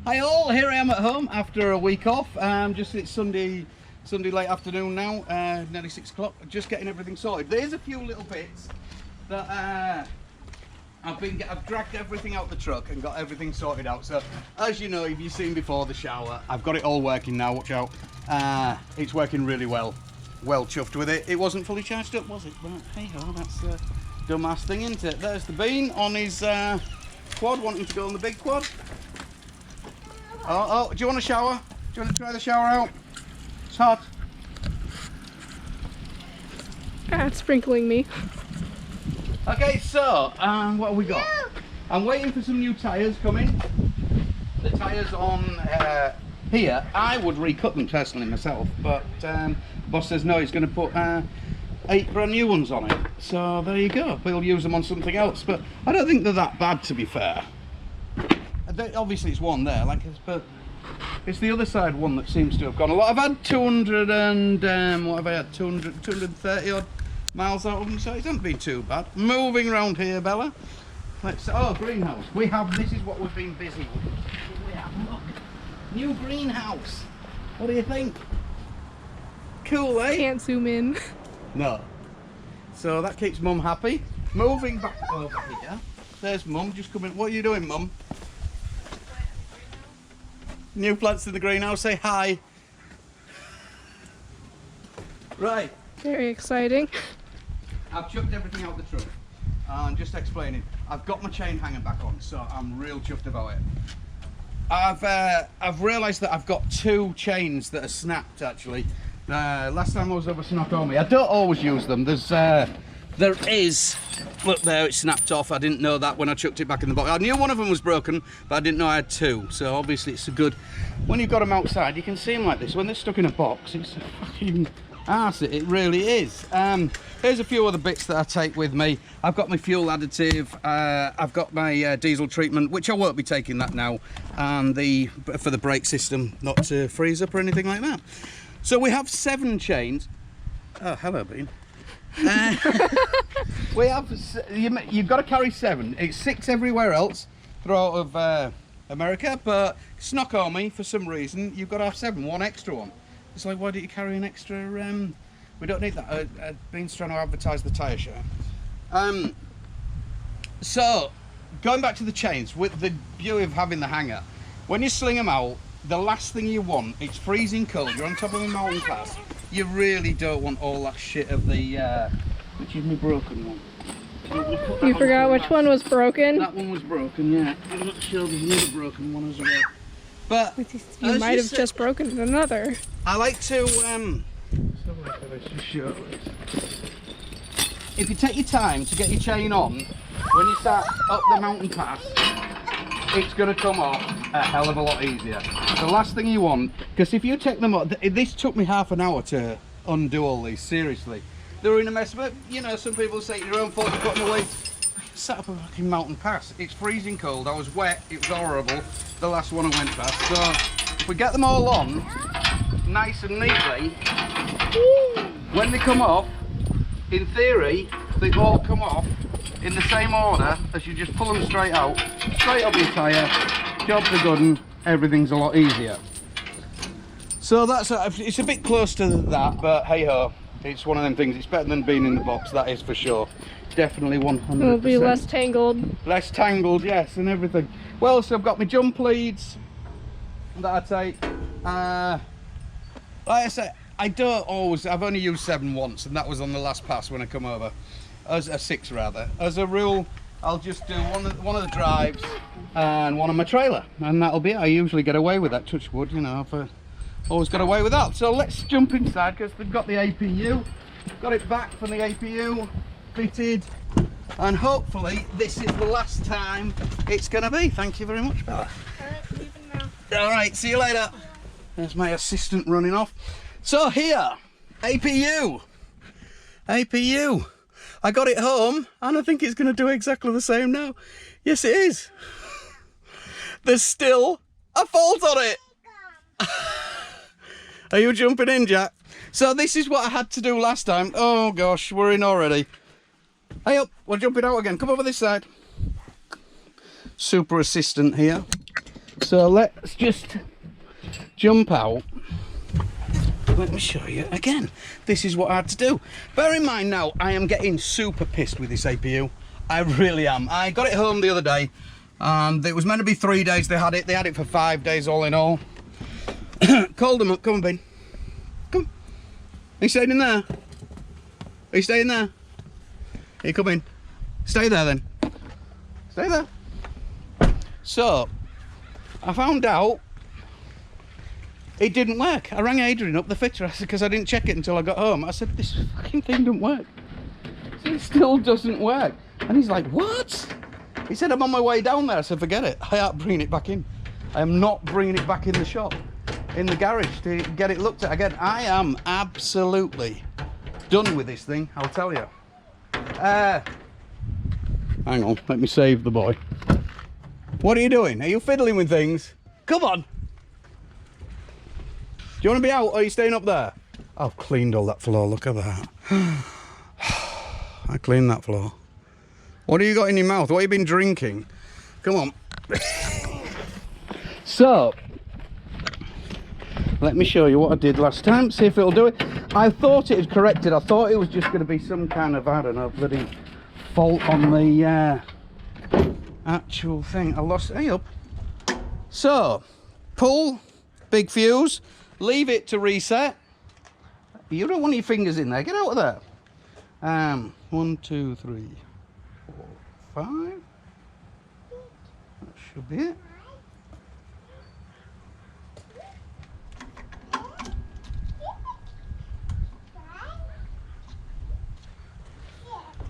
Hi all, here I am at home after a week off. Just it's Sunday late afternoon now, nearly 6 o'clock. Just getting everything sorted. There's a few little bits that I've dragged everything out the truck and got everything sorted out. So as you know, if you've seen before the shower, I've got it all working now. Watch out, it's working really well. Well chuffed with it. It wasn't fully charged up, was it? But hey ho, that's a dumbass thing, isn't it? There's the Bean on his quad, wanting to go on the big quad. Oh, do you want a shower? Do you want to try the shower out? It's hot. It's sprinkling me. Okay, so what have we got? I'm waiting for some new tyres coming. The tyres on here, I would recut them personally myself, but boss says no, he's going to put 8 brand new ones on it. So there you go. We'll use them on something else, but I don't think they're that bad, to be fair. Obviously it's one there, but it's the other side one that seems to have gone a lot. I've had 200 and what have I had? 230 odd miles out of them, so it hasn't been too bad. Moving around here, Bella. Greenhouse. This is what we've been busy with. We have, look, new greenhouse. What do you think? Cool, eh? Can't zoom in. No. So that keeps Mum happy. Moving back over here. There's Mum just coming. What are you doing, Mum? New plants in the greenhouse. Say hi. Right. Very exciting. I've chucked everything out the truck. And just explaining, I've got my chain hanging back on, so I'm real chuffed about it. I've realised that I've got 2 chains that are snapped actually. Last time I was over Snoqualmie, I don't always use them. There is, look there, it's snapped off. I didn't know that when I chucked it back in the box. I knew one of them was broken, but I didn't know I had 2. So obviously it's a good, when you've got them outside, you can see them like this. When they're stuck in a box, it's a fucking arse, it really is. Here's a few other bits that I take with me. I've got my fuel additive, I've got my diesel treatment, which I won't be taking that now, and for the brake system, not to freeze up or anything like that. So we have 7 chains. Oh, hello, Bean. You've got to carry 7. It's 6 everywhere else throughout of America, but Snoqualmie, for some reason, you've got to have 7, 1 extra one. It's like, why don't you carry an extra? We don't need that. Bean's trying to advertise the tyre show. So, going back to the chains, with the beauty of having the hanger, when you sling them out, the last thing you want, it's freezing cold, you're on top of a mountain pass, you really don't want all that shit of the, which is my broken one. You forgot which one was broken? That one was broken, yeah. I'm not sure there's another broken one as well. But you might have just broken another. I like to, if you take your time to get your chain on, when you start up the mountain pass, it's going to come off a hell of a lot easier. The last thing you want, because if you take them off, this took me half an hour to undo all these, seriously. They were in a mess, but you know, some people say it's your own fault, you put them away. Set up a fucking mountain pass. It's freezing cold, I was wet, it was horrible, the last one I went past. So if we get them all on, nice and neatly, when they come off, in theory, they all come off in the same order as you just pull them straight out, straight up your tyre, job's a good one, everything's a lot easier. So it's a bit close to that, but hey ho, it's one of them things. It's better than being in the box, that is for sure. Definitely 100%. It'll be less tangled. Less tangled, yes, and everything. Well, so I've got my jump leads that I take. Like I said, I've only used 7 once, and that was on the last pass when I come over. As a 6 rather. As a rule, I'll just do one of the drives and one on my trailer, and that'll be it. I usually get away with that, touch wood, you know, I've always got away with that. So let's jump inside, because they've got the APU. Got it back from the APU, fitted, and hopefully this is the last time it's going to be. Thank you very much, Bella. Alright, leaving now. Alright, see you later. There's my assistant running off. So here, APU. I got it home, and I think it's going to do exactly the same now. Yes, it is. There's still a fault on it. Are you jumping in, Jack? So this is what I had to do last time. Oh gosh, we're in already. Hey up, we're jumping out again. Come over this side. Super assistant here. So let's just jump out. Let me show you again. This is what I had to do. Bear in mind now, I am getting super pissed with this APU. I really am. I got it home the other day, and it was meant to be 3 days. They had it for 5 days all in all. Called them up. Come on, Ben. Come. Are you staying in there? Are you staying there? Here, come in. Stay there then. Stay there. So, I found out it didn't work. I rang Adrian up, the fitter, because I didn't check it until I got home. I said, this fucking thing doesn't work. It still doesn't work. And he's like, what? He said, I'm on my way down there. I said, forget it. I can't bring it back in. I am not bringing it back in the shop, in the garage, to get it looked at again. I am absolutely done with this thing, I'll tell you. Hang on, let me save the boy. What are you doing? Are you fiddling with things? Come on. Do you want to be out, or are you staying up there? I've cleaned all that floor, look at that. I cleaned that floor. What have you got in your mouth? What have you been drinking? Come on. So, let me show you what I did last time, see if it'll do it. I thought it had corrected. I thought it was just going to be some kind of, I don't know, bloody fault on the actual thing. I lost, hey up. So, pull, big fuse, leave it to reset. You don't want your fingers in there, get out of there. 1, 2, 3, 4, 5. That should be it.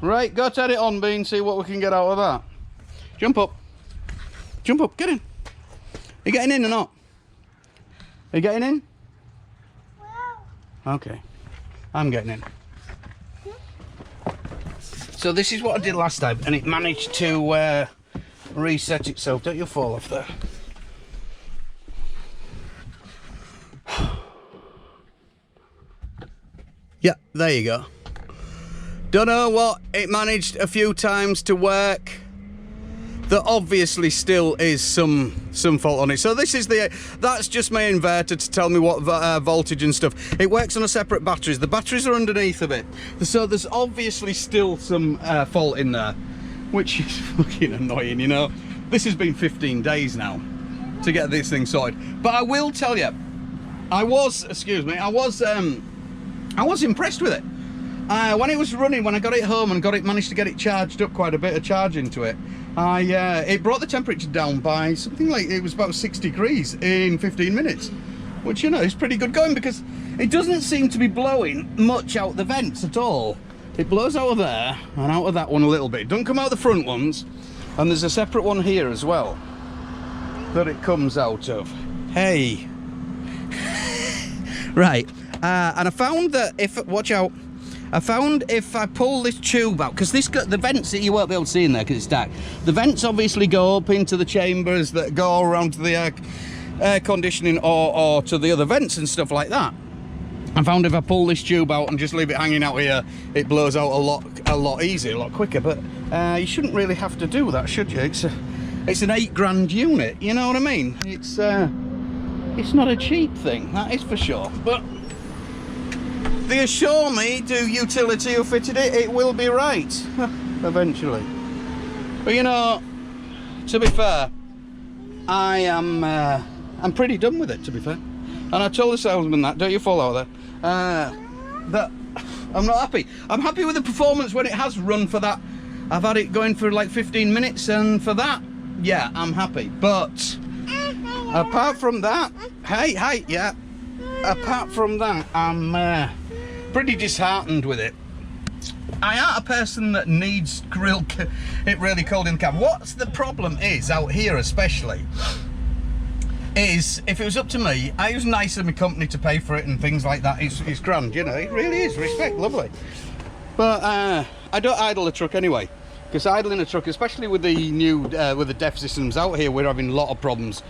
Right, go turn it on, Bean, see what we can get out of that. Jump up. Jump up, get in. Are you getting in or not? Are you getting in? Okay, I'm getting in. So this is what I did last time, and it managed to reset itself. Don't you fall off there. Yeah, there you go. Don't know what, it managed a few times to work. There obviously still is some fault on it. So this is that's just my inverter to tell me what voltage and stuff. It works on a separate batteries. The batteries are underneath of it. So there's obviously still some fault in there, which is fucking annoying, you know. This has been 15 days now to get this thing sorted. But I will tell you, I was impressed with it. When it was running, when I got it home and managed to get it charged up, quite a bit of charge into it, it brought the temperature down by something like, it was about 6 degrees in 15 minutes, which, you know, is pretty good going, because it doesn't seem to be blowing much out the vents at all. It blows out of there and out of that one a little bit. It doesn't come out the front ones, and there's a separate one here as well that it comes out of. Hey. Right, and I found that watch out, I found if I pull this tube out, because the vents that you won't be able to see in there because it's dark, the vents obviously go up into the chambers that go around to the air conditioning or to the other vents and stuff like that. I found if I pull this tube out and just leave it hanging out here, it blows out a lot easier, a lot quicker. But you shouldn't really have to do that, should you? It's an £8 unit, you know what I mean? It's not a cheap thing, that is for sure. But they assure me, do utility who fitted it, it will be right eventually. But you know, to be fair, I'm pretty done with it, to be fair. And I told the salesman that, don't you fall out there, that I'm not happy. I'm happy with the performance when it has run for that. I've had it going for like 15 minutes, and for that, yeah, I'm happy. But apart from that, hey, yeah. Apart from that, I'm pretty disheartened with it. I am a person that needs it really cold in the cab. What's the problem is, out here especially, is if it was up to me, I was nice of my company to pay for it and things like that. It's grand, you know, it really is. Respect, lovely. But I don't idle the truck anyway, because idling a truck, especially with the new with the DEF systems out here, we're having a lot of problems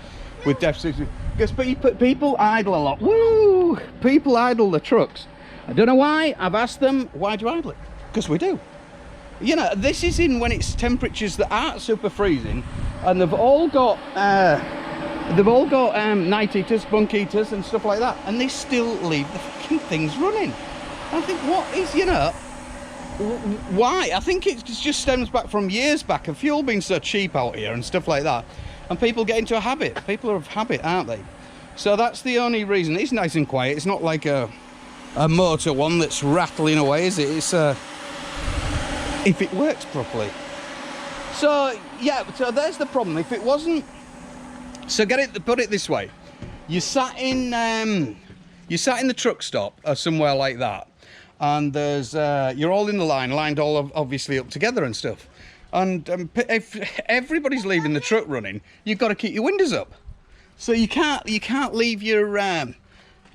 with DEF systems. Because people idle a lot. Woo! People idle the trucks. I don't know why. I've asked them, why do you idle it? Because we do. You know, this is in when it's temperatures that aren't super freezing, and they've all got They've all got night eaters, bunk eaters and stuff like that, and they still leave the fucking things running. I think, what is, you know, why? I think it just stems back from years back of fuel being so cheap out here and stuff like that, and people get into a habit. People are of habit, aren't they? So that's the only reason. It's nice and quiet. It's not like a motor one that's rattling away, is it? It's if it works properly. So yeah, so there's the problem. If it wasn't, so put it this way: you sat in the truck stop or somewhere like that, and there's you're all in the line, lined all obviously up together and stuff. And if everybody's leaving the truck running, you've got to keep your windows up. So you can't leave your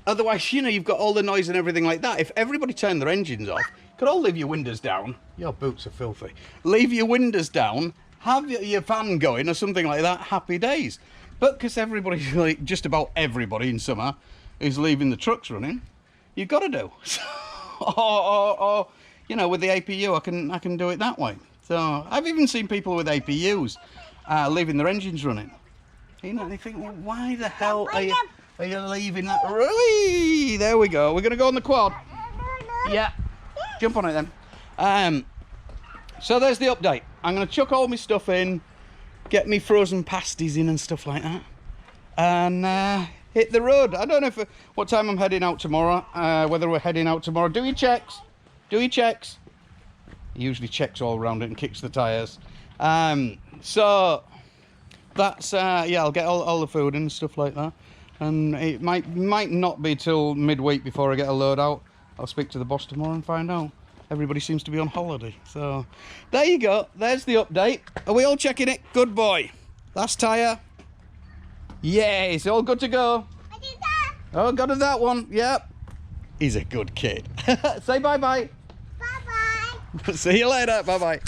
otherwise, you know, you've got all the noise and everything like that. If everybody turned their engines off, you could all leave your windows down. Your boots are filthy. Leave your windows down, have your fan going or something like that. Happy days. But because everybody's, like, just about everybody in summer is leaving the trucks running, you've got to do. or you know, with the APU, I can do it that way. So I've even seen people with APUs leaving their engines running. You know, they think, well, why the hell are you leaving that? Really? There we go. We're going to go on the quad. Yeah. Jump on it then. So there's the update. I'm going to chuck all my stuff in, get me frozen pasties in and stuff like that, and hit the road. I don't know what time I'm heading out tomorrow, whether we're heading out tomorrow. Do your checks. Do your checks. He usually checks all around it and kicks the tyres. So that's yeah, I'll get all the food and stuff like that, and it might not be till midweek before I get a load out. I'll speak to the boss tomorrow and find out. Everybody seems to be on holiday, so there you go. There's the update. Are we all checking it? Good boy. Last tyre. Yeah, it's all good to go. I did that. Oh, got to that one. Yep. He's a good kid. Say bye-bye. Bye-bye. See you later. Bye-bye.